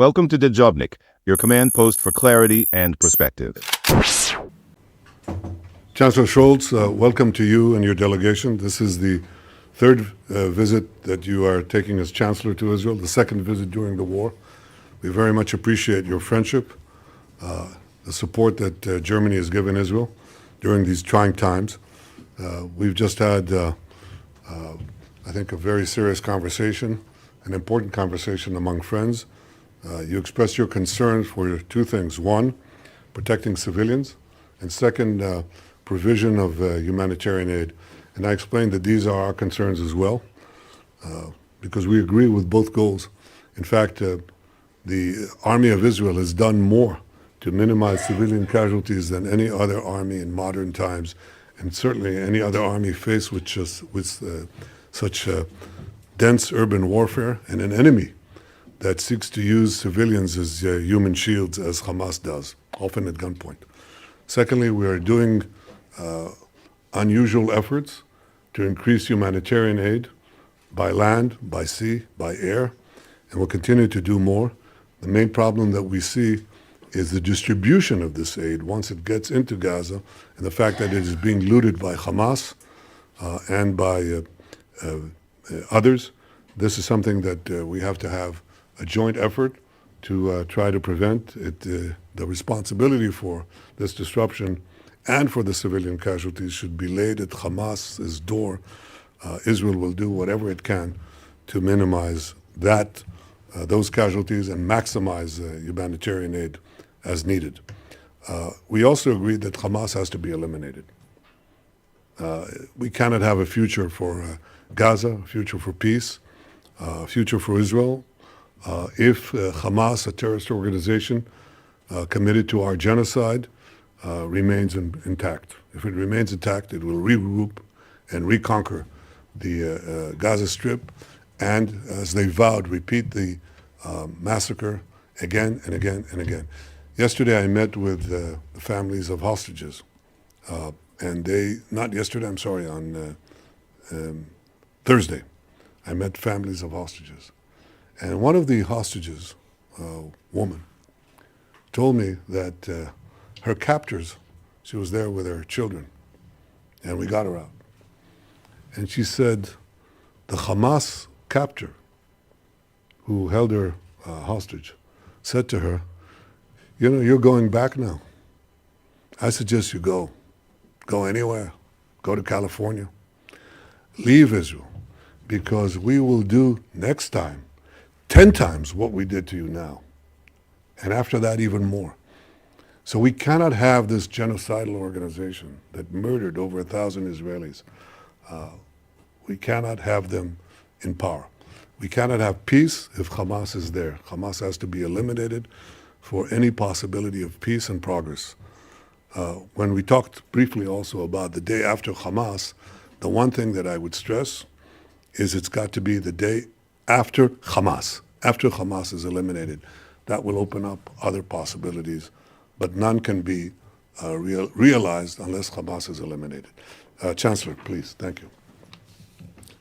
Welcome to Dejobnik, your command post for clarity and perspective. Chancellor Scholz, welcome to you and your delegation. This is the third visit that you are taking as Chancellor to Israel, the second visit during the war. We very much appreciate your friendship, the support that Germany has given Israel during these trying times. We've just had, I think, a very serious conversation, an important conversation among friends. You expressed your concerns for two things. One, protecting civilians, and second, provision of humanitarian aid. And I explained that these are our concerns as well, because we agree with both goals. In fact, the Army of Israel has done more to minimize civilian casualties than any other army in modern times, and certainly any other army faced with such dense urban warfare and an enemy that seeks to use civilians as human shields, as Hamas does, often at gunpoint. Secondly, we are doing unusual efforts to increase humanitarian aid by land, by sea, by air, and we'll continue to do more. The main problem that we see is the distribution of this aid once it gets into Gaza, and the fact that it is being looted by Hamas and by others. This is something that we have to have a joint effort to try to prevent it. The responsibility for this disruption and for the civilian casualties should be laid at Hamas's door. Israel will do whatever it can to minimize those casualties and maximize humanitarian aid as needed. We also agreed that Hamas has to be eliminated. We cannot have a future for Gaza, a future for peace, a future for Israel, if Hamas, a terrorist organization committed to our genocide, remains intact. If it remains intact, it will regroup and reconquer the Gaza Strip and, as they vowed, repeat the massacre again and again and again. Yesterday I met with the families of hostages, and on Thursday, I met families of hostages. And one of the hostages, woman, told me that her captors, she was there with her children, and we got her out. And she said, the Hamas captor who held her hostage said to her, you're going back now. I suggest you go. Go anywhere. Go to California. Leave Israel, because we will do next time 10 times what we did to you now. And after that, even more. So we cannot have this genocidal organization that murdered over 1,000 Israelis. We cannot have them in power. We cannot have peace if Hamas is there. Hamas has to be eliminated for any possibility of peace and progress. When we talked briefly also about the day after Hamas, the one thing that I would stress is it's got to be the day after Hamas is eliminated. That will open up other possibilities, but none can be realized unless Hamas is eliminated. Chancellor, please, thank you.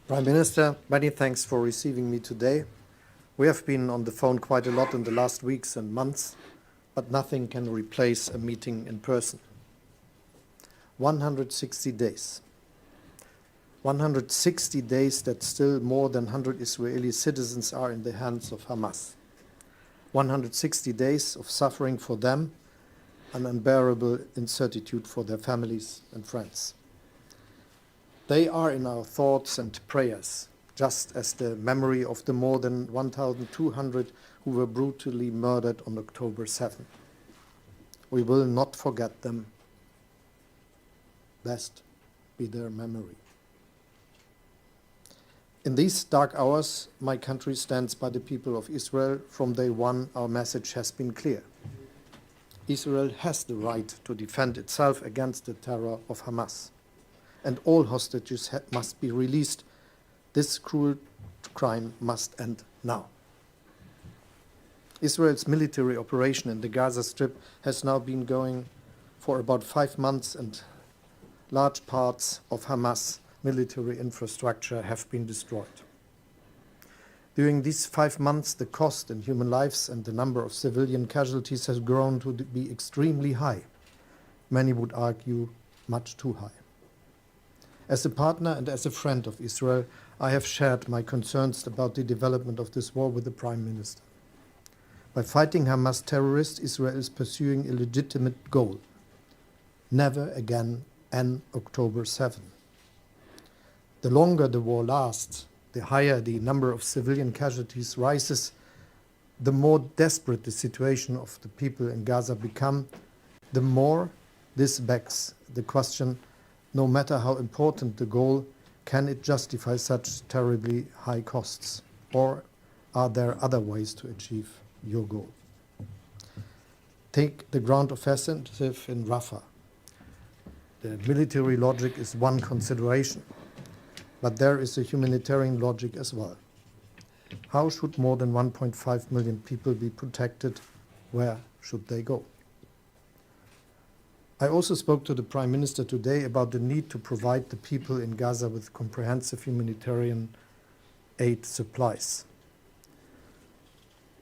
Prime Minister, many thanks for receiving me today. We have been on the phone quite a lot in the last weeks and months, but nothing can replace a meeting in person. 160 days. 160 days that still more than 100 Israeli citizens are in the hands of Hamas. 160 days of suffering for them, an unbearable incertitude for their families and friends. They are in our thoughts and prayers, just as the memory of the more than 1,200 who were brutally murdered on October 7. We will not forget them. Blessed be their memory. In these dark hours, my country stands by the people of Israel. From day one, our message has been clear. Israel has the right to defend itself against the terror of Hamas, and all hostages must be released. This cruel crime must end now. Israel's military operation in the Gaza Strip has now been going for about 5 months, and large parts of Hamas military infrastructure have been destroyed. During these 5 months, the cost in human lives and the number of civilian casualties has grown to be extremely high. Many would argue much too high. As a partner and as a friend of Israel, I have shared my concerns about the development of this war with the Prime Minister. By fighting Hamas terrorists, Israel is pursuing a legitimate goal. Never again an October 7. The longer the war lasts, the higher the number of civilian casualties rises, the more desperate the situation of the people in Gaza become, the more this begs the question, no matter how important the goal, can it justify such terribly high costs? Or are there other ways to achieve your goal? Take the ground offensive in Rafah. The military logic is one consideration, but there is a humanitarian logic as well. How should more than 1.5 million people be protected? Where should they go? I also spoke to the Prime Minister today about the need to provide the people in Gaza with comprehensive humanitarian aid supplies.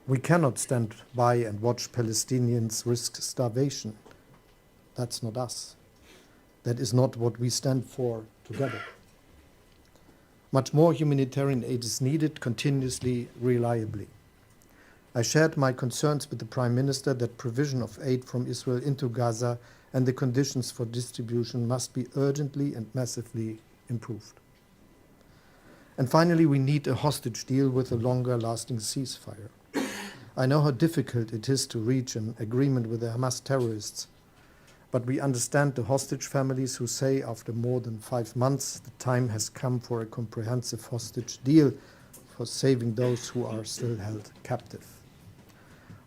We cannot stand by and watch Palestinians risk starvation. That's not us. That is not what we stand for together. Much more humanitarian aid is needed continuously, reliably. I shared my concerns with the Prime Minister that provision of aid from Israel into Gaza and the conditions for distribution must be urgently and massively improved. And finally, we need a hostage deal with a longer-lasting ceasefire. I know how difficult it is to reach an agreement with the Hamas terrorists, but we understand the hostage families who say after more than 5 months the time has come for a comprehensive hostage deal for saving those who are still held captive.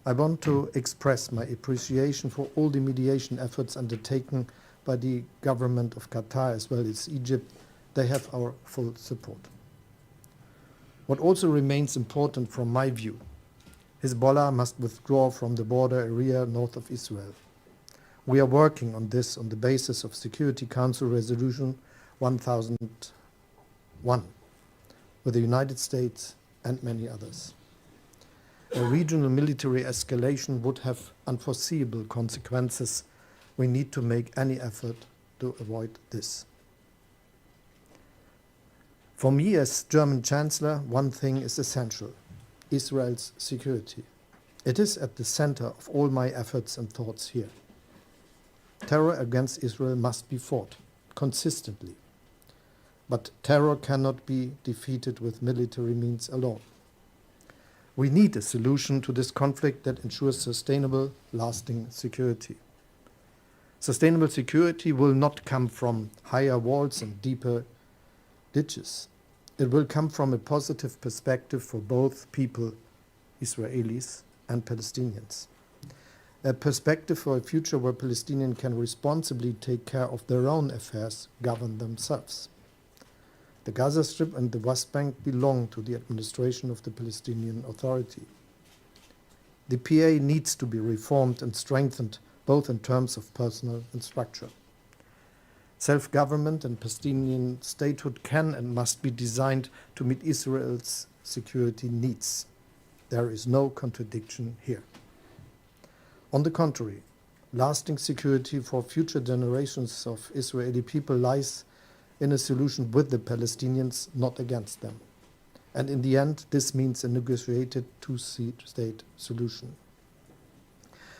I want to express my appreciation for all the mediation efforts undertaken by the government of Qatar as well as Egypt. They have our full support. What also remains important from my view, Hezbollah must withdraw from the border area north of Israel. We are working on this on the basis of Security Council Resolution 1001 with the United States and many others. A regional military escalation would have unforeseeable consequences. We need to make any effort to avoid this. For me as German Chancellor, one thing is essential: Israel's security. It is at the center of all my efforts and thoughts here. Terror against Israel must be fought consistently. But terror cannot be defeated with military means alone. We need a solution to this conflict that ensures sustainable, lasting security. Sustainable security will not come from higher walls and deeper ditches. It will come from a positive perspective for both people, Israelis and Palestinians. A perspective for a future where Palestinians can responsibly take care of their own affairs, govern themselves. The Gaza Strip and the West Bank belong to the administration of the Palestinian Authority. The PA needs to be reformed and strengthened, both in terms of personnel and structure. Self-government and Palestinian statehood can and must be designed to meet Israel's security needs. There is no contradiction here. On the contrary, lasting security for future generations of Israeli people lies in a solution with the Palestinians, not against them. And in the end, this means a negotiated two-state solution.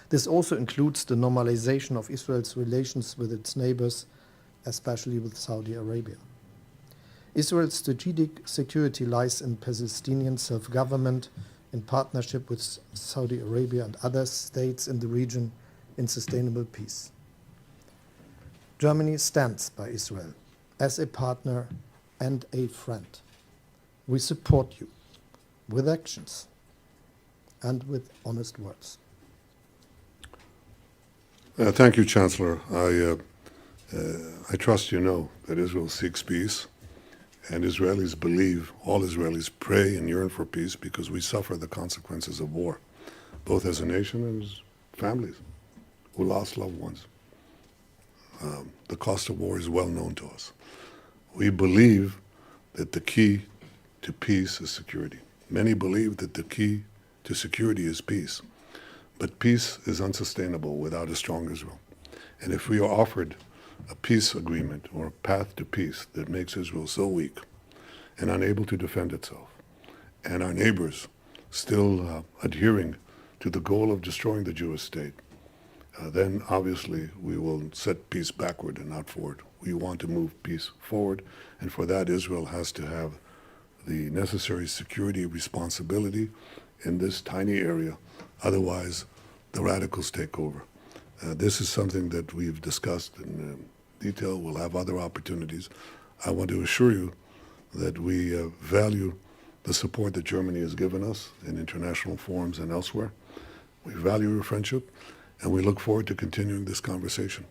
This also includes the normalization of Israel's relations with its neighbors, especially with Saudi Arabia. Israel's strategic security lies in Palestinian self-government in partnership with Saudi Arabia and other states in the region in sustainable peace. Germany stands by Israel as a partner and a friend. We support you with actions and with honest words. Thank you, Chancellor. I trust you know that Israel seeks peace, and Israelis believe, all Israelis pray and yearn for peace because we suffer the consequences of war, both as a nation and as families who lost loved ones. The cost of war is well known to us. We believe that the key to peace is security. Many believe that the key to security is peace. But peace is unsustainable without a strong Israel. And if we are offered a peace agreement or a path to peace that makes Israel so weak and unable to defend itself, and our neighbors still adhering to the goal of destroying the Jewish state, then obviously we will set peace backward and not forward. We want to move peace forward, and for that Israel has to have the necessary security responsibility in this tiny area. Otherwise, the radicals take over. This is something that we've discussed in detail. We'll have other opportunities. I want to assure you that we value the support that Germany has given us in international forums and elsewhere. We value your friendship, and we look forward to continuing this conversation.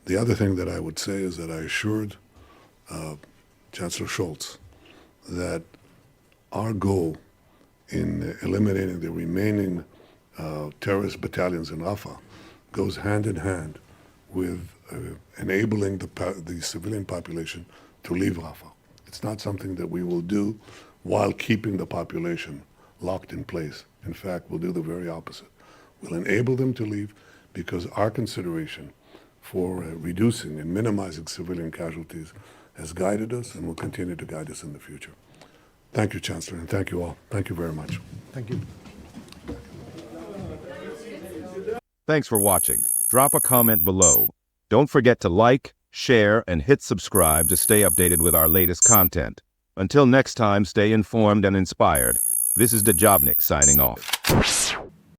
The other thing that I would say is that I assured Chancellor Scholz that our goal in eliminating the remaining terrorist battalions in Rafah goes hand in hand with enabling the civilian population to leave Rafah. It's not something that we will do while keeping the population locked in place. In fact, we'll do the very opposite. We'll enable them to leave because our consideration for reducing and minimizing civilian casualties has guided us and will continue to guide us in the future. Thank you, Chancellor, and thank you all. Thank you very much. Thank you. Thanks for watching. Drop a comment below. Don't forget to like, share, and hit subscribe to stay updated with our latest content. Until next time, stay informed and inspired. This is Dejobnik signing off.